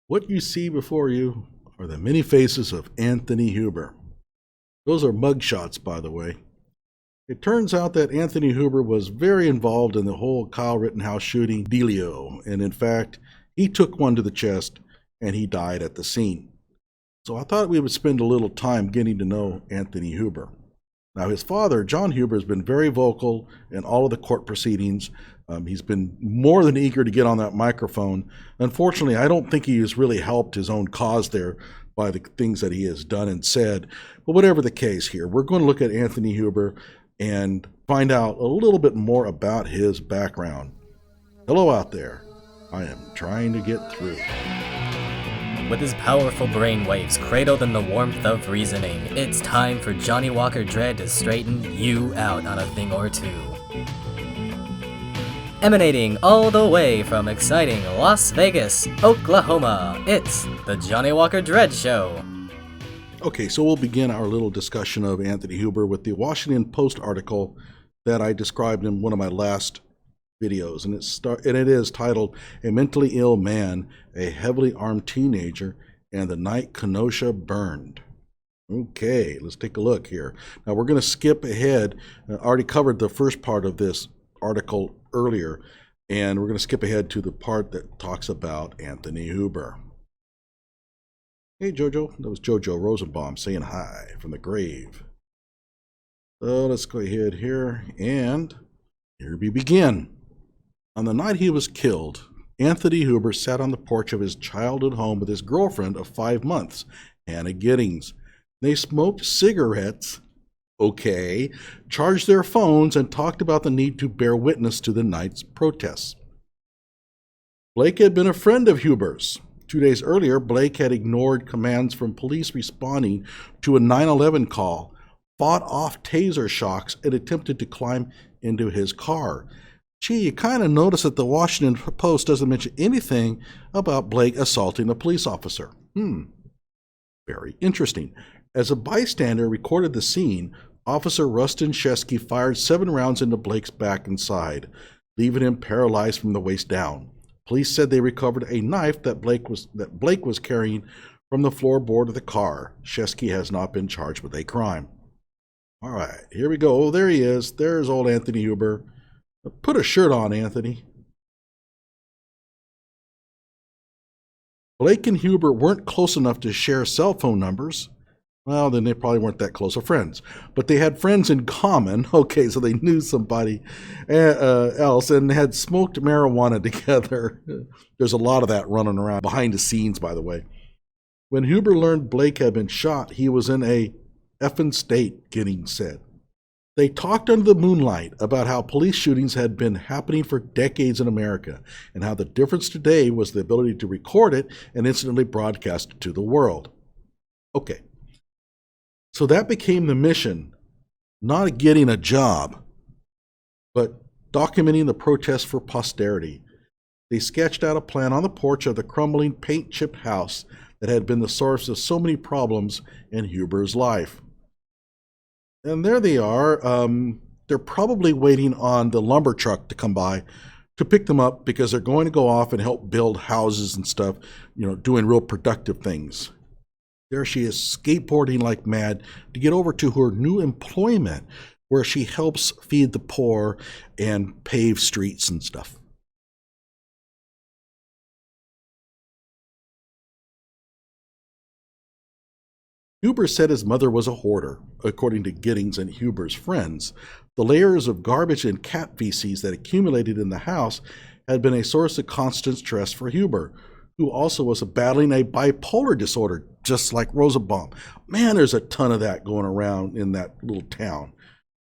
What you see before you are the many faces of Anthony Huber. Those are mugshots, by the way. It turns out that Anthony Huber was very involved in the whole Kyle Rittenhouse shooting dealio, and in fact, he took one to the chest and he died at the scene. So I thought we would spend a little time getting to know Anthony Huber. Now, his father, John Huber, has been very vocal in all of the court proceedings. He's been more than eager to get on that microphone. Unfortunately, I don't think he has really helped his own cause there by the things that he has done and said. But whatever the case here, we're going to look at Anthony Huber and find out a little bit more about his background. Hello out there. I am trying to get through. With his powerful brainwaves cradled in the warmth of reasoning, it's time for Johnnie Walker Dread to straighten you out on a thing or two. Emanating all the way from exciting Las Vegas, Oklahoma, it's the Johnnie Walker Dread Show. Okay, so we'll begin our little discussion of Anthony Huber with the Washington Post article that I described in one of my last videos, and it is titled "A Mentally Ill Man, a Heavily Armed Teenager, and the Night Kenosha Burned." Okay, let's take a look here. Now we're going to skip ahead. I already covered the first part of this article earlier, and we're going to skip ahead to the part that talks about Anthony Huber. Hey Jojo, that was Jojo Rosenbaum saying hi from the grave. So let's go ahead here, and here we begin. On the night he was killed, Anthony Huber sat on the porch of his childhood home with his girlfriend of 5 months, Hannah Giddings. They smoked cigarettes, charged their phones, and talked about the need to bear witness to the night's protests. Blake had been a friend of Huber's. 2 days earlier, Blake had ignored commands from police responding to a 911 call, fought off taser shocks, and attempted to climb into his car. Gee, you kind of notice that the Washington Post doesn't mention anything about Blake assaulting a police officer. Very interesting. As a bystander recorded the scene, Officer Rustin Shesky fired 7 rounds into Blake's back and side, leaving him paralyzed from the waist down. Police said they recovered a knife that Blake was carrying from the floorboard of the car. Shesky has not been charged with a crime. All right, here we go. Oh, there he is. There's old Anthony Huber. Put a shirt on, Anthony. Blake and Huber weren't close enough to share cell phone numbers. Well, then they probably weren't that close of friends. But they had friends in common. Okay, so they knew somebody else and had smoked marijuana together. There's a lot of that running around behind the scenes, by the way. When Huber learned Blake had been shot, he was in a effing state, Giddings said. They talked under the moonlight about how police shootings had been happening for decades in America and how the difference today was the ability to record it and instantly broadcast it to the world. Okay, so that became the mission, not getting a job, but documenting the protests for posterity. They sketched out a plan on the porch of the crumbling paint-chipped house that had been the source of so many problems in Huber's life. And there they are. They're probably waiting on the lumber truck to come by to pick them up because they're going to go off and help build houses and stuff, doing real productive things. There she is, skateboarding like mad to get over to her new employment where she helps feed the poor and pave streets and stuff. Huber said his mother was a hoarder, according to Giddings and Huber's friends. The layers of garbage and cat feces that accumulated in the house had been a source of constant stress for Huber, who also was battling a bipolar disorder, just like Rosenbaum. Man, there's a ton of that going around in that little town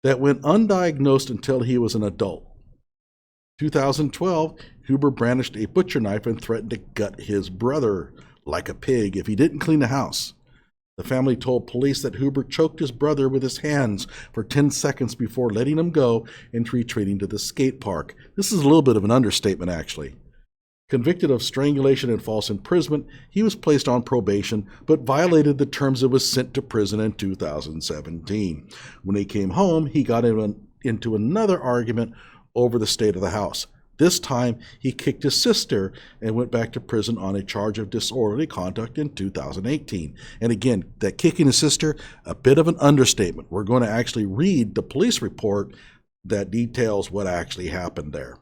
that went undiagnosed until he was an adult. 2012, Huber brandished a butcher knife and threatened to gut his brother like a pig if he didn't clean the house. The family told police that Huber choked his brother with his hands for 10 seconds before letting him go and retreating to the skate park. This is a little bit of an understatement, actually. Convicted of strangulation and false imprisonment, he was placed on probation, but violated the terms and was sent to prison in 2017. When he came home, he got into another argument over the state of the house. This time, he kicked his sister and went back to prison on a charge of disorderly conduct in 2018. And again, that kicking his sister, a bit of an understatement. We're going to actually read the police report that details what actually happened there.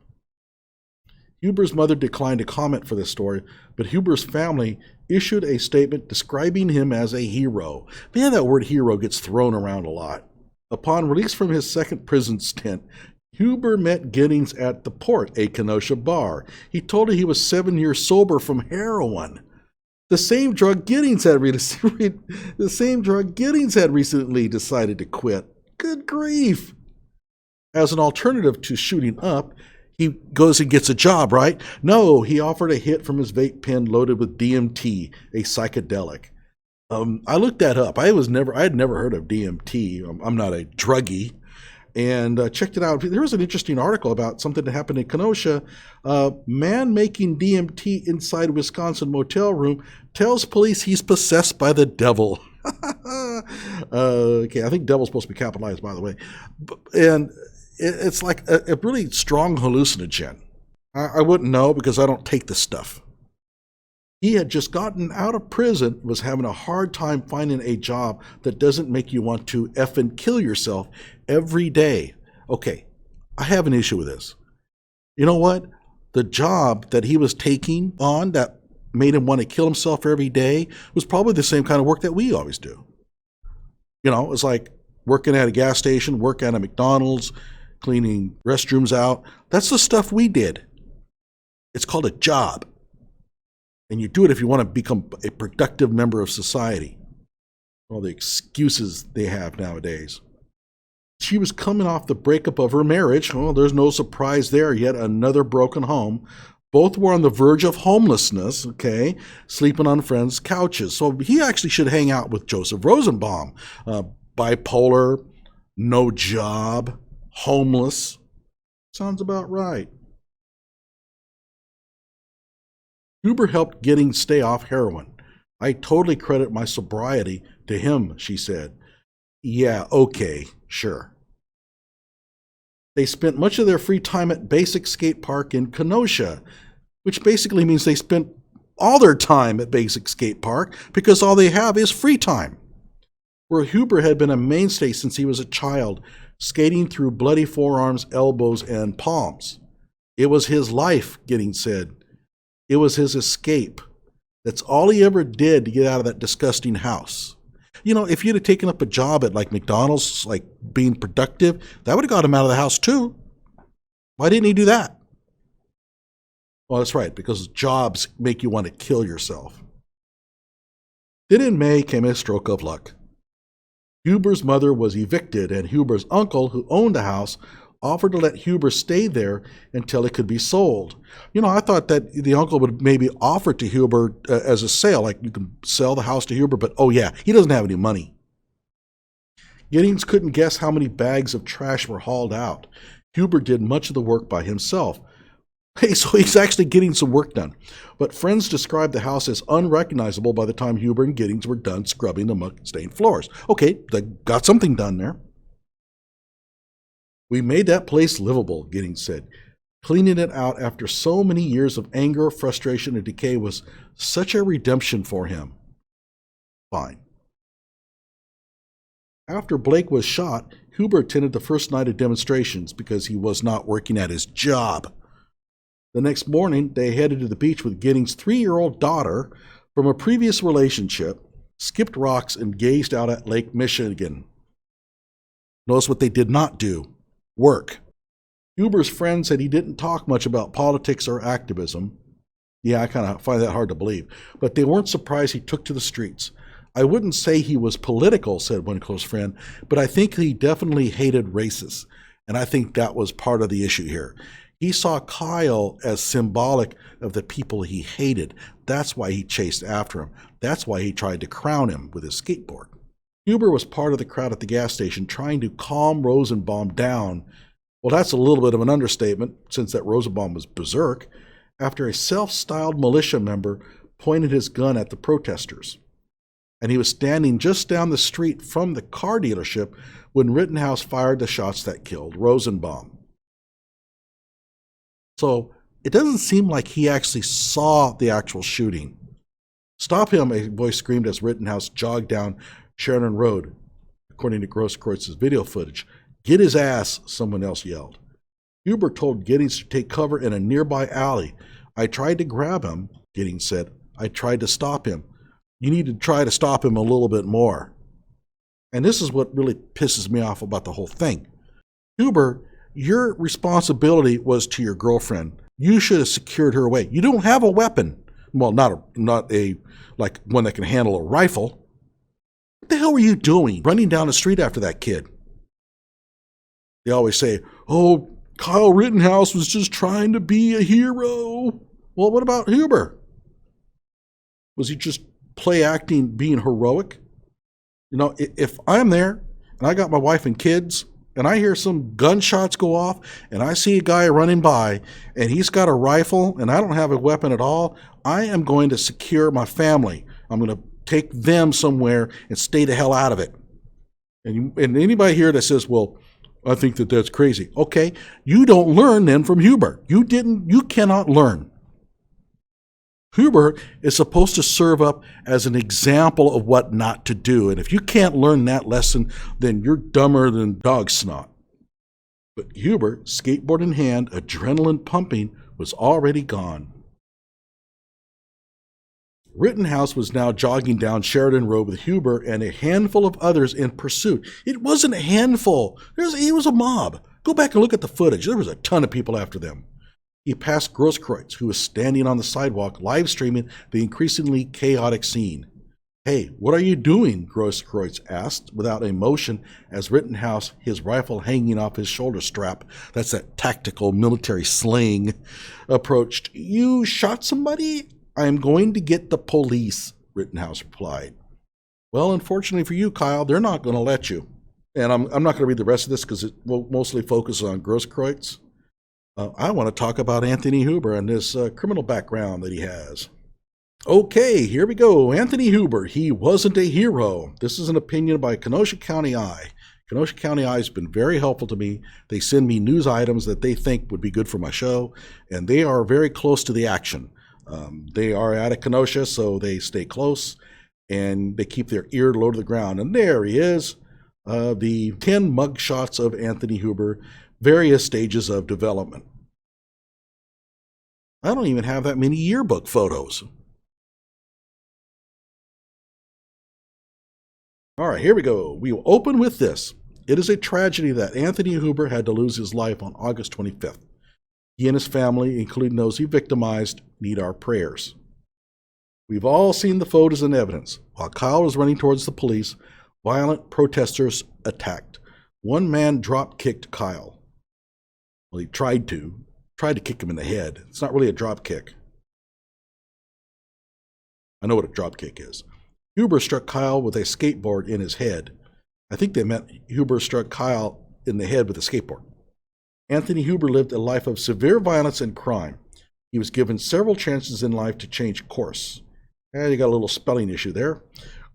Huber's mother declined to comment for this story, but Huber's family issued a statement describing him as a hero. Man, that word hero gets thrown around a lot. Upon release from his second prison stint, Huber met Giddings at the Port, a Kenosha bar. He told her he was 7 years sober from heroin, the same drug Giddings had recently decided to quit. Good grief! As an alternative to shooting up, he goes and gets a job, right? No, he offered a hit from his vape pen loaded with DMT, a psychedelic. I looked that up. I had never heard of DMT. I'm not a druggie. And checked it out. There was an interesting article about something that happened in Kenosha. Man making DMT inside Wisconsin motel room tells police he's possessed by the devil. Okay, I think devil's supposed to be capitalized, by the way. And it's like a really strong hallucinogen. I wouldn't know because I don't take this stuff. He had just gotten out of prison, was having a hard time finding a job that doesn't make you want to effing kill yourself every day. Okay, I have an issue with this. You know what? The job that he was taking on that made him want to kill himself every day was probably the same kind of work that we always do. You know, it's like working at a gas station, working at a McDonald's, cleaning restrooms out. That's the stuff we did. It's called a job. And you do it if you want to become a productive member of society. All the excuses they have nowadays. She was coming off the breakup of her marriage. Well, there's no surprise there. Yet another broken home. Both were on the verge of homelessness, okay, sleeping on friends' couches. So he actually should hang out with Joseph Rosenbaum. Bipolar, no job, homeless. Sounds about right. Huber helped Giddings stay off heroin. I totally credit my sobriety to him, she said. Yeah, okay, sure. They spent much of their free time at Basic Skate Park in Kenosha, which basically means they spent all their time at Basic Skate Park because all they have is free time. Where Huber had been a mainstay since he was a child, skating through bloody forearms, elbows, and palms. It was his life, Giddings said. It was his escape. That's all he ever did to get out of that disgusting house. You know, if you'd have taken up a job at like McDonald's, like being productive, that would have got him out of the house too. Why didn't he do that? Well, that's right, because jobs make you want to kill yourself. Then in May came a stroke of luck. Huber's mother was evicted, and Huber's uncle, who owned the house, offered to let Huber stay there until it could be sold. You know, I thought that the uncle would maybe offer to Huber as a sale, like you can sell the house to Huber, but oh yeah, he doesn't have any money. Giddings couldn't guess how many bags of trash were hauled out. Huber did much of the work by himself. Hey, so he's actually getting some work done. But friends described the house as unrecognizable by the time Huber and Giddings were done scrubbing the muck-stained floors. Okay, they got something done there. We made that place livable, Giddings said. Cleaning it out after so many years of anger, frustration, and decay was such a redemption for him. Fine. After Blake was shot, Huber attended the first night of demonstrations because he was not working at his job. The next morning, they headed to the beach with Giddings' 3-year-old daughter from a previous relationship, skipped rocks, and gazed out at Lake Michigan. Notice what they did not do. Work. Huber's friend said he didn't talk much about politics or activism. Yeah, I kind of find that hard to believe. But they weren't surprised he took to the streets. I wouldn't say he was political, said one close friend, but I think he definitely hated racists. And I think that was part of the issue here. He saw Kyle as symbolic of the people he hated. That's why he chased after him. That's why he tried to crown him with his skateboard. Huber was part of the crowd at the gas station trying to calm Rosenbaum down. Well, that's a little bit of an understatement, since that Rosenbaum was berserk, after a self-styled militia member pointed his gun at the protesters. And he was standing just down the street from the car dealership when Rittenhouse fired the shots that killed Rosenbaum. So it doesn't seem like he actually saw the actual shooting. "Stop him," a voice screamed as Rittenhouse jogged down Sheridan Road, according to Grosskreuz's video footage. "Get his ass," someone else yelled. Huber told Giddings to take cover in a nearby alley. "I tried to grab him," Giddings said. "I tried to stop him." "You need to try to stop him a little bit more." And this is what really pisses me off about the whole thing. Huber, your responsibility was to your girlfriend. You should have secured her away. You don't have a weapon. Well, not a like one that can handle a rifle. What the hell were you doing running down the street after that kid? They always say, "Oh, Kyle Rittenhouse was just trying to be a hero." Well, what about Huber? Was he just play acting, being heroic? You know, if I'm there and I got my wife and kids and I hear some gunshots go off and I see a guy running by and he's got a rifle and I don't have a weapon at all, I am going to secure my family. I'm going to take them somewhere and stay the hell out of it. And anybody here that says, "Well, I think that that's crazy." Okay, you don't learn then from Huber. You cannot learn. Huber is supposed to serve up as an example of what not to do. And if you can't learn that lesson, then you're dumber than dog snot. But Huber, skateboard in hand, adrenaline pumping, was already gone. Rittenhouse was now jogging down Sheridan Road with Huber and a handful of others in pursuit. It wasn't a handful. It was a mob. Go back and look at the footage. There was a ton of people after them. He passed Grosskreutz, who was standing on the sidewalk, live streaming the increasingly chaotic scene. "Hey, what are you doing?" Grosskreutz asked, without emotion, as Rittenhouse, his rifle hanging off his shoulder strap, that's that tactical military sling, approached. "You shot somebody?" "I'm going to get the police," Rittenhouse replied. "Well, unfortunately for you, Kyle, they're not going to let you." And I'm not going to read the rest of this because it will mostly focus on Grosskreutz. I want to talk about Anthony Huber and this criminal background that he has. Okay, here we go. Anthony Huber, he wasn't a hero. This is an opinion by Kenosha County Eye. Kenosha County Eye has been very helpful to me. They send me news items that they think would be good for my show, and they are very close to the action. They are out of Kenosha, so they stay close, and they keep their ear low to the ground. And there he is, the 10 mugshots of Anthony Huber, various stages of development. I don't even have that many yearbook photos. All right, here we go. We will open with this. It is a tragedy that Anthony Huber had to lose his life on August 25th. He and his family, including those he victimized, need our prayers. We've all seen the photos and evidence. While Kyle was running towards the police, violent protesters attacked. One man drop-kicked Kyle. Well, he tried to kick him in the head. It's not really a drop kick. I know what a drop kick is. Huber struck Kyle with a skateboard in his head. I think they meant Huber struck Kyle in the head with a skateboard. Anthony Huber lived a life of severe violence and crime. He was given several chances in life to change course. You got a little spelling issue there.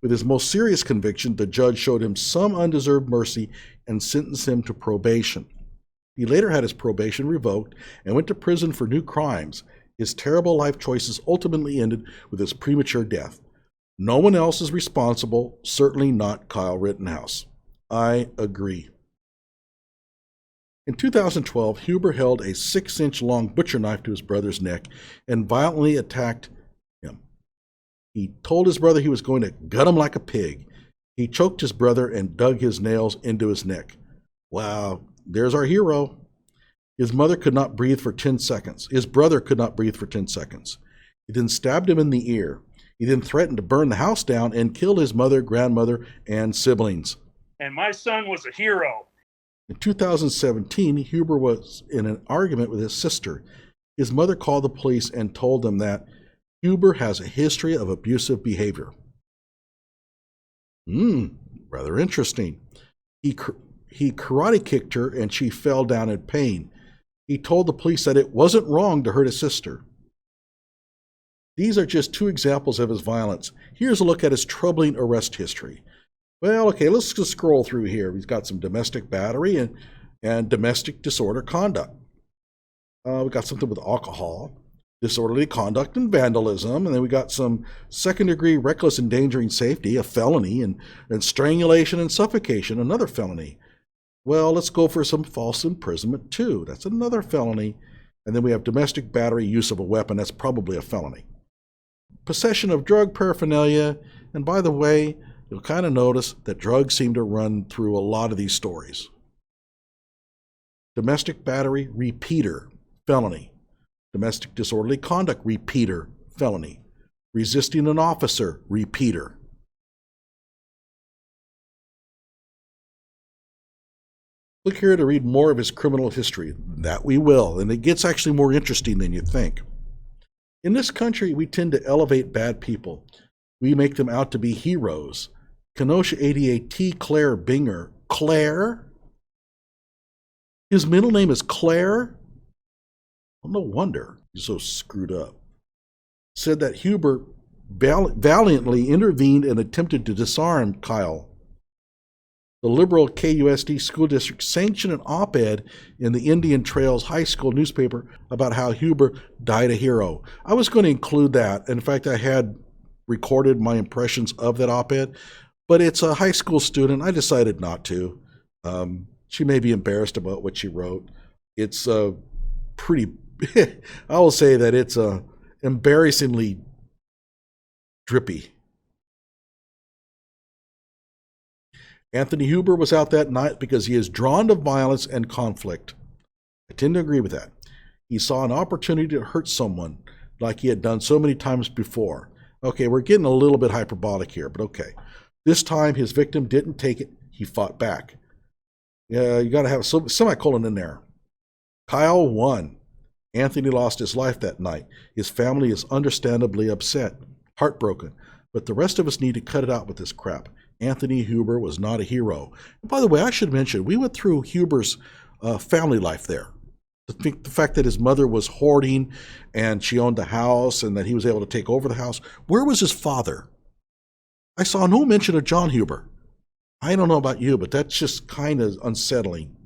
With his most serious conviction, the judge showed him some undeserved mercy and sentenced him to probation. He later had his probation revoked and went to prison for new crimes. His terrible life choices ultimately ended with his premature death. No one else is responsible, certainly not Kyle Rittenhouse. I agree. In 2012, Huber held a 6-inch long butcher knife to his brother's neck and violently attacked him. He told his brother he was going to gut him like a pig. He choked his brother and dug his nails into his neck. Wow. There's our hero. His mother could not breathe for 10 seconds. His brother could not breathe for 10 seconds. He then stabbed him in the ear. He then threatened to burn the house down and kill his mother, grandmother, and siblings. And my son was a hero. In 2017, Huber was in an argument with his sister. His mother called the police and told them that Huber has a history of abusive behavior. Rather interesting. He karate kicked her and she fell down in pain. He told the police that it wasn't wrong to hurt his sister. These are just 2 examples of his violence. Here's a look at his troubling arrest history. Well, okay, let's just scroll through here. He's got some domestic battery and domestic disorder conduct. We got something with alcohol, disorderly conduct and vandalism, and then we got some second-degree reckless endangering safety, a felony, and strangulation and suffocation, another felony. Well, let's go for some false imprisonment too. That's another felony. And then we have domestic battery, use of a weapon. That's probably a felony. Possession of drug paraphernalia. And by the way, you'll kind of notice that drugs seem to run through a lot of these stories. Domestic battery, repeater, felony. Domestic disorderly conduct, repeater, felony. Resisting an officer, repeater. Click here to read more of his criminal history. That we will, and it gets actually more interesting than you think. In this country, we tend to elevate bad people. We make them out to be heroes. Kenosha 88 T. Claire Binger. Claire? His middle name is Claire? Well, no wonder he's so screwed up. Said that Huber valiantly intervened and attempted to disarm Kyle. The liberal KUSD school district sanctioned an op-ed in the Indian Trails High School newspaper about how Huber died a hero. I was going to include that. In fact, I had recorded my impressions of that op-ed, but it's a high school student. I decided not to. She may be embarrassed about what she wrote. It's pretty, I will say that it's embarrassingly drippy. Anthony Huber was out that night because he is drawn to violence and conflict. I tend to agree with that. He saw an opportunity to hurt someone like he had done so many times before. Okay, we're getting a little bit hyperbolic here, but okay. This time his victim didn't take it. He fought back. Yeah, you got to have a semicolon in there. Kyle won. Anthony lost his life that night. His family is understandably upset, heartbroken, but the rest of us need to cut it out with this crap. Anthony Huber was not a hero. And by the way, I should mention, we went through Huber's family life there. The fact that his mother was hoarding and she owned the house and that he was able to take over the house. Where was his father? I saw no mention of John Huber. I don't know about you, but that's just kind of unsettling.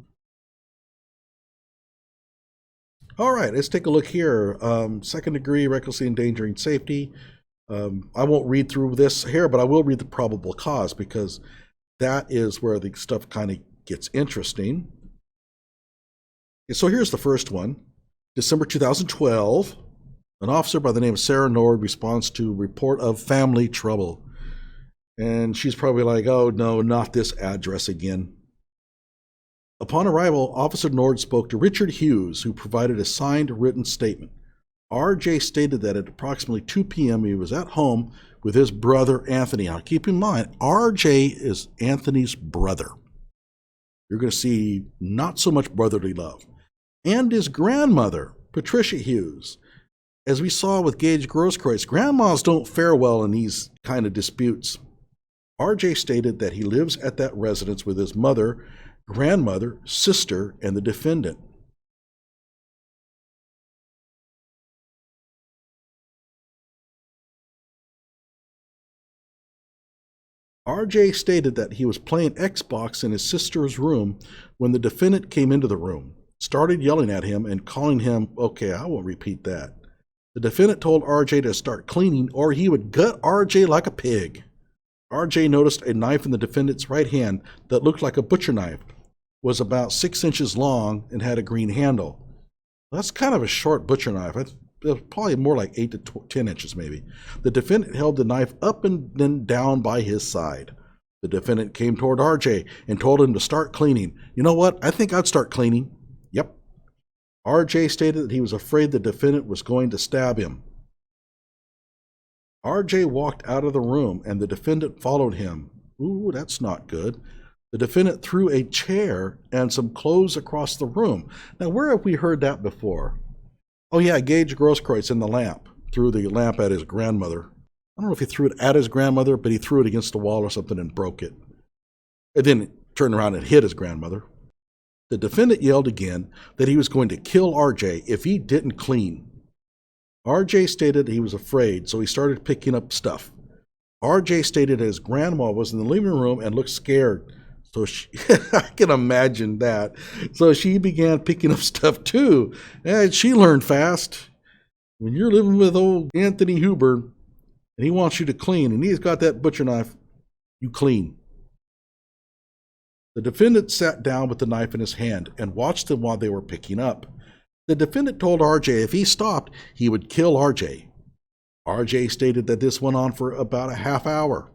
All right, let's take a look here. Second degree recklessly endangering safety. I won't read through this here, but I will read the probable cause because that is where the stuff kind of gets interesting. So here's the first one. December 2012, an officer by the name of Sarah Nord responds to report of family trouble. And she's probably like, oh no, not this address again. Upon arrival, Officer Nord spoke to Richard Hughes, who provided a signed written statement. RJ stated that at approximately 2 p.m. he was at home with his brother Anthony. Now keep in mind, RJ is Anthony's brother. You're going to see not so much brotherly love. And his grandmother, Patricia Hughes. As we saw with Gage Grosskreutz, grandmas don't fare well in these kind of disputes. RJ stated that he lives at that residence with his mother, grandmother, sister, and the defendant. RJ stated that he was playing Xbox in his sister's room when the defendant came into the room, started yelling at him and calling him, okay, I won't repeat that. The defendant told RJ to start cleaning or he would gut RJ like a pig. RJ noticed a knife in the defendant's right hand that looked like a butcher knife, was about 6 inches long and had a green handle. That's kind of a short butcher knife. It was probably more like 8 to 10 inches maybe. The defendant held the knife up and then down by his side. The defendant came toward RJ and told him to start cleaning. You know what? I think I'd start cleaning. Yep. RJ stated that he was afraid the defendant was going to stab him. RJ walked out of the room and the defendant followed him. Ooh, that's not good. The defendant threw a chair and some clothes across the room. Now, where have we heard that before? Oh yeah, Gage Grosskreutz in the lamp. Threw the lamp at his grandmother. I don't know if he threw it at his grandmother, but he threw it against the wall or something and broke it. And then turned around and hit his grandmother. The defendant yelled again that he was going to kill RJ if he didn't clean. RJ stated he was afraid, so he started picking up stuff. RJ stated his grandma was in the living room and looked scared, So she, I can imagine that. So she began picking up stuff too. And she learned fast. When you're living with old Anthony Huber and he wants you to clean and he's got that butcher knife, you clean. The defendant sat down with the knife in his hand and watched them while they were picking up. The defendant told RJ if he stopped, he would kill RJ. RJ stated that this went on for about a half hour.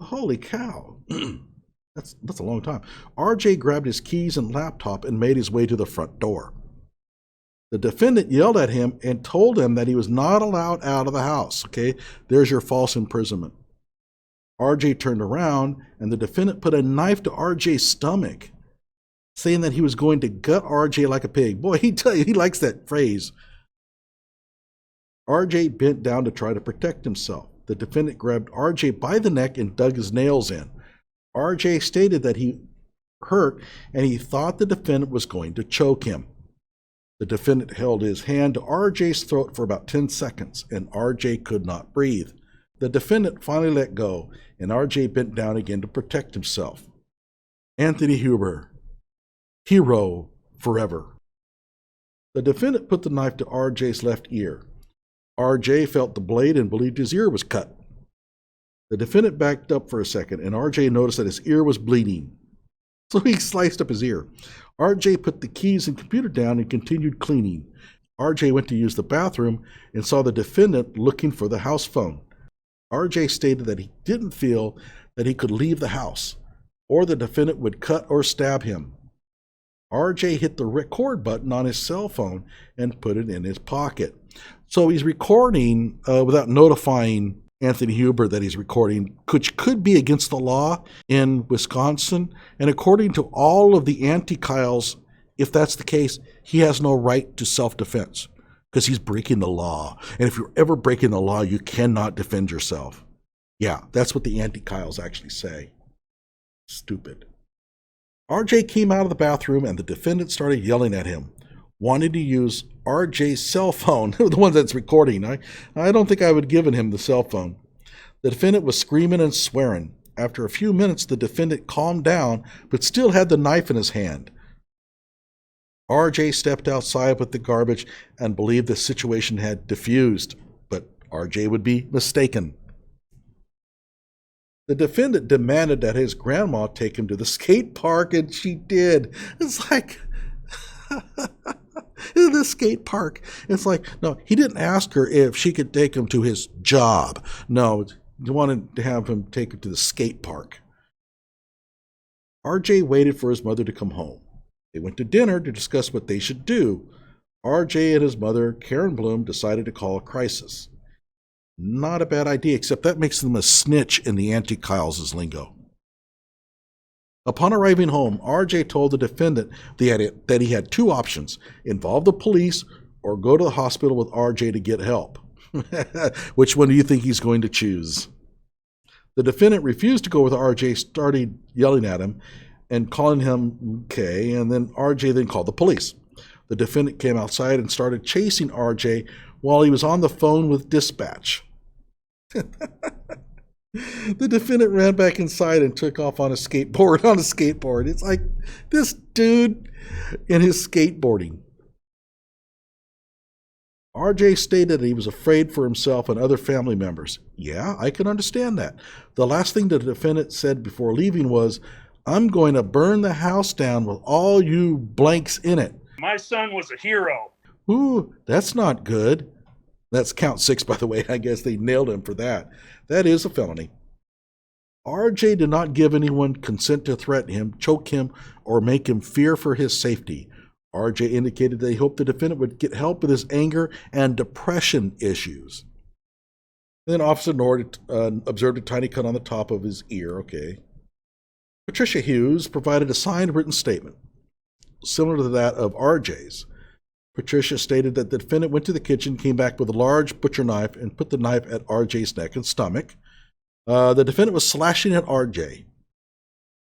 Holy cow. That's a long time. RJ grabbed his keys and laptop and made his way to the front door. The defendant yelled at him and told him that he was not allowed out of the house. Okay, there's your false imprisonment. RJ turned around and the defendant put a knife to RJ's stomach, saying that he was going to gut RJ like a pig. Boy, he likes that phrase. RJ bent down to try to protect himself. The defendant grabbed RJ by the neck and dug his nails in. RJ stated that he hurt and he thought the defendant was going to choke him. The defendant held his hand to RJ's throat for about 10 seconds and RJ could not breathe. The defendant finally let go and RJ bent down again to protect himself. Anthony Huber, hero forever. The defendant put the knife to RJ's left ear. RJ felt the blade and believed his ear was cut. The defendant backed up for a second and RJ noticed that his ear was bleeding. So he sliced up his ear. RJ put the keys and computer down and continued cleaning. RJ went to use the bathroom and saw the defendant looking for the house phone. RJ stated that he didn't feel that he could leave the house or the defendant would cut or stab him. RJ hit the record button on his cell phone and put it in his pocket. So he's recording without notifying Anthony Huber that he's recording, which could be against the law in Wisconsin. And according to all of the anti-Kyles, if that's the case, he has no right to self-defense because he's breaking the law. And if you're ever breaking the law, you cannot defend yourself. Yeah, that's what the anti-Kyles actually say. Stupid. RJ came out of the bathroom and the defendant started yelling at him, wanting to use RJ's cell phone, the one that's recording. I don't think I would have given him the cell phone. The defendant was screaming and swearing. After a few minutes, the defendant calmed down, but still had the knife in his hand. RJ stepped outside with the garbage and believed the situation had diffused, but RJ would be mistaken. The defendant demanded that his grandma take him to the skate park, and she did. It's like... the skate park. It's like, no, he didn't ask her if she could take him to his job. No, he wanted to have him take him to the skate park. RJ waited for his mother to come home. They went to dinner to discuss what they should do. RJ and his mother, Karen Bloom, decided to call a crisis. Not a bad idea, except that makes them a snitch in the anti-Kyles' lingo. Upon arriving home, RJ told the defendant that he had two options: involve the police or go to the hospital with RJ to get help. Which one do you think he's going to choose? The defendant refused to go with RJ, started yelling at him and calling him okay, and then RJ then called the police. The defendant came outside and started chasing RJ while he was on the phone with dispatch. The defendant ran back inside and took off on a skateboard. It's like this dude and his skateboarding. RJ stated that he was afraid for himself and other family members. Yeah, I can understand that. The last thing the defendant said before leaving was, "I'm going to burn the house down with all you blanks in it." My son was a hero. Ooh, that's not good. That's count 6, by the way. I guess they nailed him for that. That is a felony. RJ did not give anyone consent to threaten him, choke him, or make him fear for his safety. RJ indicated that he hoped the defendant would get help with his anger and depression issues. Then Officer Nord observed a tiny cut on the top of his ear. Okay. Patricia Hughes provided a signed written statement, similar to that of RJ's. Patricia stated that the defendant went to the kitchen, came back with a large butcher knife, and put the knife at RJ's neck and stomach. The defendant was slashing at RJ.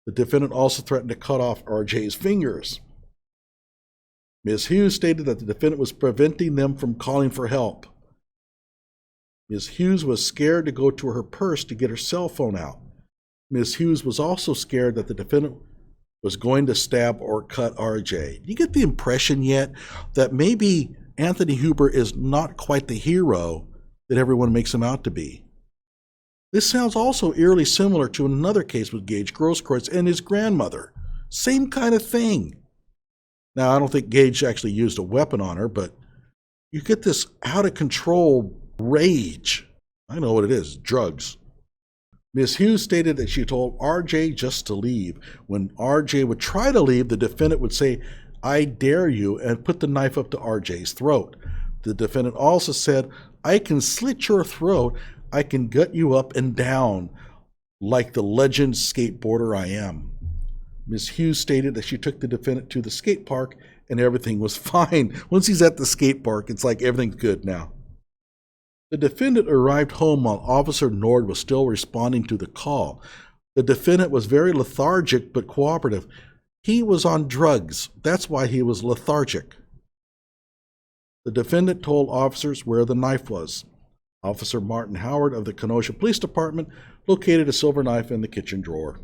The defendant also threatened to cut off RJ's fingers. Ms. Hughes stated that the defendant was preventing them from calling for help. Ms. Hughes was scared to go to her purse to get her cell phone out. Ms. Hughes was also scared that the defendant was going to stab or cut RJ. Do you get the impression yet that maybe Anthony Huber is not quite the hero that everyone makes him out to be? This sounds also eerily similar to another case with Gage Grosskreutz and his grandmother. Same kind of thing. Now, I don't think Gage actually used a weapon on her, but you get this out-of-control rage. I know what it is, drugs. Ms. Hughes stated that she told RJ just to leave. When RJ would try to leave, the defendant would say, "I dare you," and put the knife up to RJ's throat. The defendant also said, "I can slit your throat. I can gut you up and down like the legend skateboarder I am." Ms. Hughes stated that she took the defendant to the skate park and everything was fine. Once he's at the skate park, it's like everything's good now. The defendant arrived home while Officer Nord was still responding to the call. The defendant was very lethargic but cooperative. He was on drugs. That's why he was lethargic. The defendant told officers where the knife was. Officer Martin Howard of the Kenosha Police Department located a silver knife in the kitchen drawer.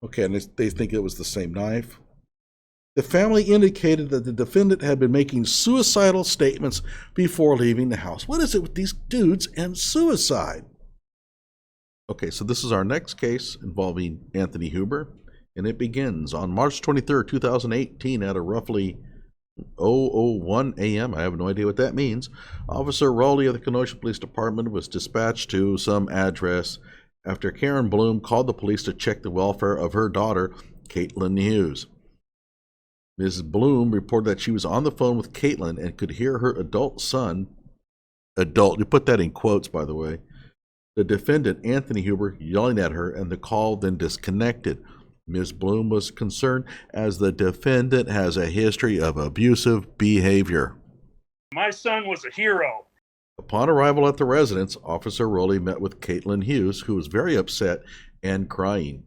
Okay, and they think it was the same knife. The family indicated that the defendant had been making suicidal statements before leaving the house. What is it with these dudes and suicide? Okay, so this is our next case involving Anthony Huber, and it begins on March 23rd, 2018 at a roughly 0:01 a.m. I have no idea what that means. Officer Rowley of the Kenosha Police Department was dispatched to some address after Karen Bloom called the police to check the welfare of her daughter, Caitlin Hughes. Mrs. Bloom reported that she was on the phone with Caitlin and could hear her adult son, adult, you put that in quotes by the way, the defendant, Anthony Huber, yelling at her, and the call then disconnected. Ms. Bloom was concerned as the defendant has a history of abusive behavior. My son was a hero. Upon arrival at the residence, Officer Rowley met with Caitlin Hughes, who was very upset and crying.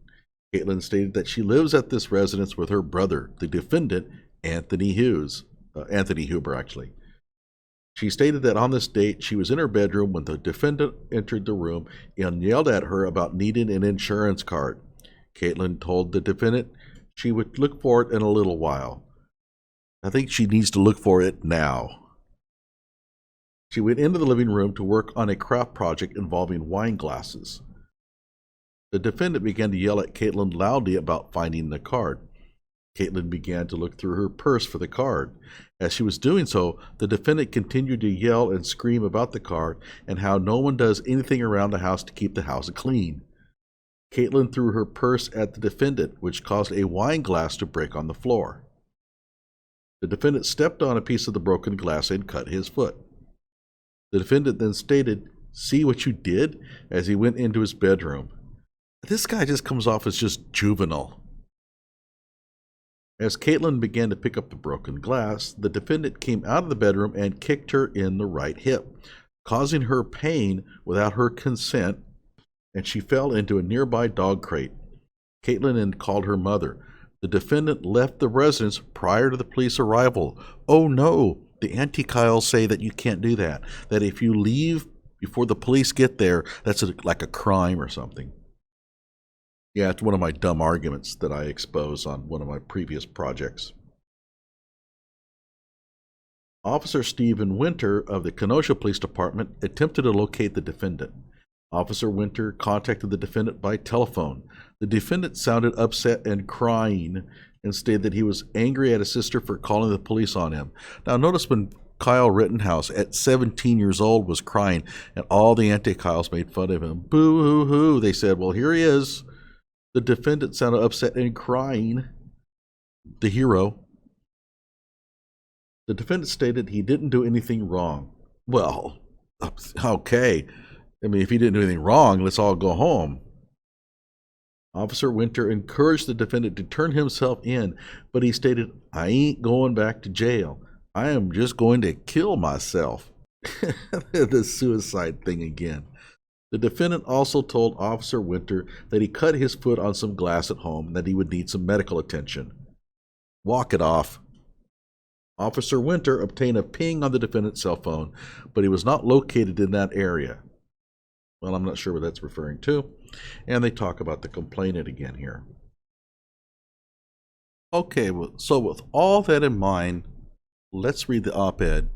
Caitlin stated that she lives at this residence with her brother, the defendant, Anthony Huber, actually. She stated that on this date, she was in her bedroom when the defendant entered the room and yelled at her about needing an insurance card. Caitlin told the defendant she would look for it in a little while. I think she needs to look for it now. She went into the living room to work on a craft project involving wine glasses. The defendant began to yell at Caitlin loudly about finding the card. Caitlin began to look through her purse for the card. As she was doing so, the defendant continued to yell and scream about the card and how no one does anything around the house to keep the house clean. Caitlin threw her purse at the defendant, which caused a wine glass to break on the floor. The defendant stepped on a piece of the broken glass and cut his foot. The defendant then stated, "See what you did?" as he went into his bedroom. This guy just comes off as just juvenile. As Caitlin began to pick up the broken glass, the defendant came out of the bedroom and kicked her in the right hip, causing her pain without her consent, and she fell into a nearby dog crate. Caitlin then called her mother. The defendant left the residence prior to the police arrival. Oh no, the anti-Kyles say that you can't do that, that if you leave before the police get there, that's like a crime or something. Yeah, it's one of my dumb arguments that I expose on one of my previous projects. Officer Stephen Winter of the Kenosha Police Department attempted to locate the defendant. Officer Winter contacted the defendant by telephone. The defendant sounded upset and crying and stated that he was angry at his sister for calling the police on him. Now notice when Kyle Rittenhouse at 17 years old was crying and all the anti-Kyles made fun of him. Boo hoo hoo. They said, well, here he is. The defendant sounded upset and crying. The hero. The defendant stated he didn't do anything wrong. Well, okay. I mean, if he didn't do anything wrong, let's all go home. Officer Winter encouraged the defendant to turn himself in, but he stated, I ain't going back to jail. I am just going to kill myself. The suicide thing again. The defendant also told Officer Winter that he cut his foot on some glass at home and that he would need some medical attention. Walk it off. Officer Winter obtained a ping on the defendant's cell phone, but he was not located in that area. Well, I'm not sure what that's referring to. And they talk about the complainant again here. Okay, so with all that in mind, let's read the op-ed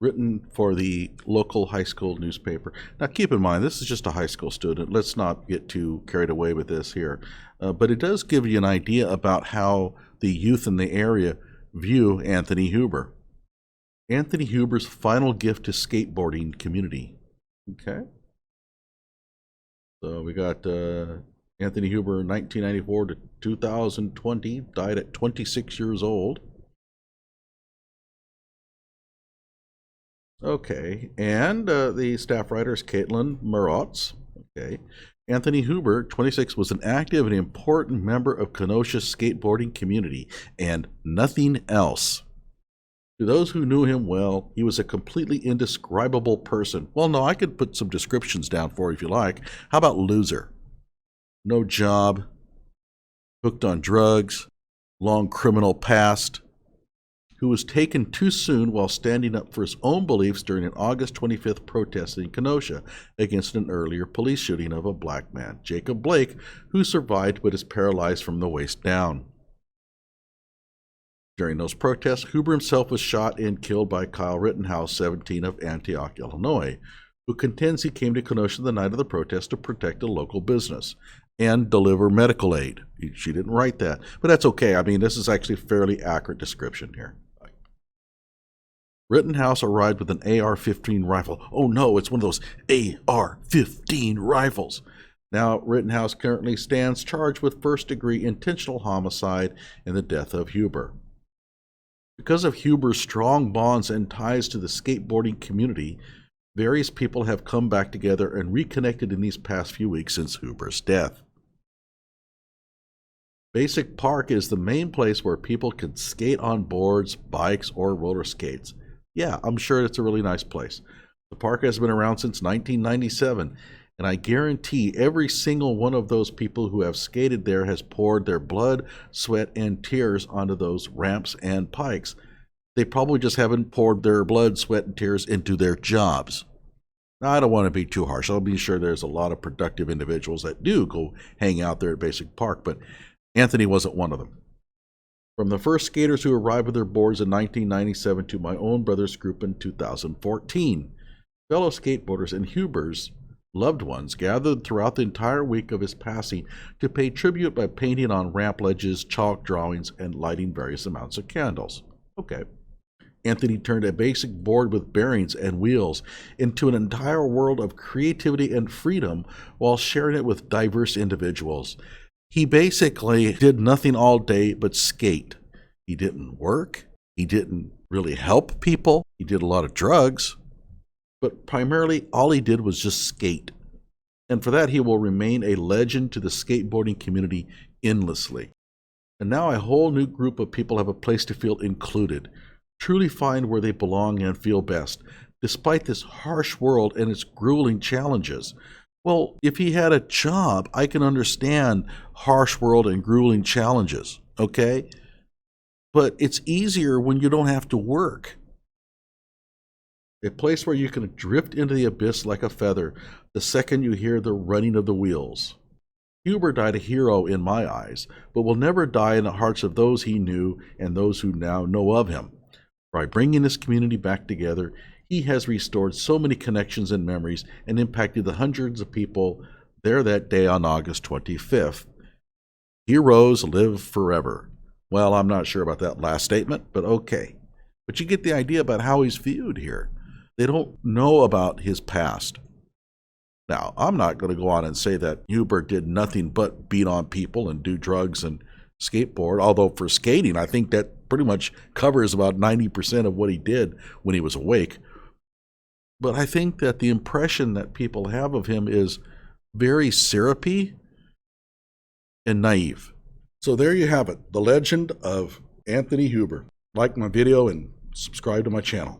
written for the local high school newspaper. Now, keep in mind, this is just a high school student. Let's not get too carried away with this here. But it does give you an idea about how the youth in the area view Anthony Huber. Anthony Huber's final gift to skateboarding community. Okay. So we got Anthony Huber, 1994 to 2020, died at 26 years old. Okay, and the staff writer is Caitlin Marotz. Okay, Anthony Huber, 26, was an active and important member of Kenosha's skateboarding community, and nothing else. To those who knew him well, he was a completely indescribable person. Well, no, I could put some descriptions down for you if you like. How about loser? No job, hooked on drugs, long criminal past, who was taken too soon while standing up for his own beliefs during an August 25th protest in Kenosha against an earlier police shooting of a black man, Jacob Blake, who survived but is paralyzed from the waist down. During those protests, Huber himself was shot and killed by Kyle Rittenhouse, 17, of Antioch, Illinois, who contends he came to Kenosha the night of the protest to protect a local business and deliver medical aid. She didn't write that, but that's okay. I mean, this is actually a fairly accurate description here. Rittenhouse arrived with an AR-15 rifle. Oh no, it's one of those AR-15 rifles. Now, Rittenhouse currently stands charged with first-degree intentional homicide in the death of Huber. Because of Huber's strong bonds and ties to the skateboarding community, various people have come back together and reconnected in these past few weeks since Huber's death. Basic Park is the main place where people can skate on boards, bikes, or roller skates. Yeah, I'm sure it's a really nice place. The park has been around since 1997, and I guarantee every single one of those people who have skated there has poured their blood, sweat, and tears onto those ramps and pikes. They probably just haven't poured their blood, sweat, and tears into their jobs. Now, I don't want to be too harsh. I'll be sure there's a lot of productive individuals that do go hang out there at Basic Park, but Anthony wasn't one of them. From the first skaters who arrived with their boards in 1997 to my own brother's group in 2014, fellow skateboarders and Huber's loved ones gathered throughout the entire week of his passing to pay tribute by painting on ramp ledges, chalk drawings, and lighting various amounts of candles. Okay. Anthony turned a basic board with bearings and wheels into an entire world of creativity and freedom while sharing it with diverse individuals. He basically did nothing all day but skate. He didn't work. He didn't really help people. He did a lot of drugs. But primarily, all he did was just skate. And for that, he will remain a legend to the skateboarding community endlessly. And now a whole new group of people have a place to feel included, truly find where they belong and feel best, despite this harsh world and its grueling challenges. Well, if he had a job, I can understand harsh world and grueling challenges, okay? But it's easier when you don't have to work. A place where you can drift into the abyss like a feather the second you hear the running of the wheels. Huber died a hero in my eyes, but will never die in the hearts of those he knew and those who now know of him. By bringing this community back together, he has restored so many connections and memories and impacted the hundreds of people there that day on August 25th. Heroes live forever. Well, I'm not sure about that last statement, but okay. But you get the idea about how he's viewed here. They don't know about his past. Now, I'm not going to go on and say that Huber did nothing but beat on people and do drugs and skateboard, although for skating, I think that pretty much covers about 90% of what he did when he was awake. But I think that the impression that people have of him is very syrupy and naive. So there you have it, the legend of Anthony Huber. Like my video and subscribe to my channel.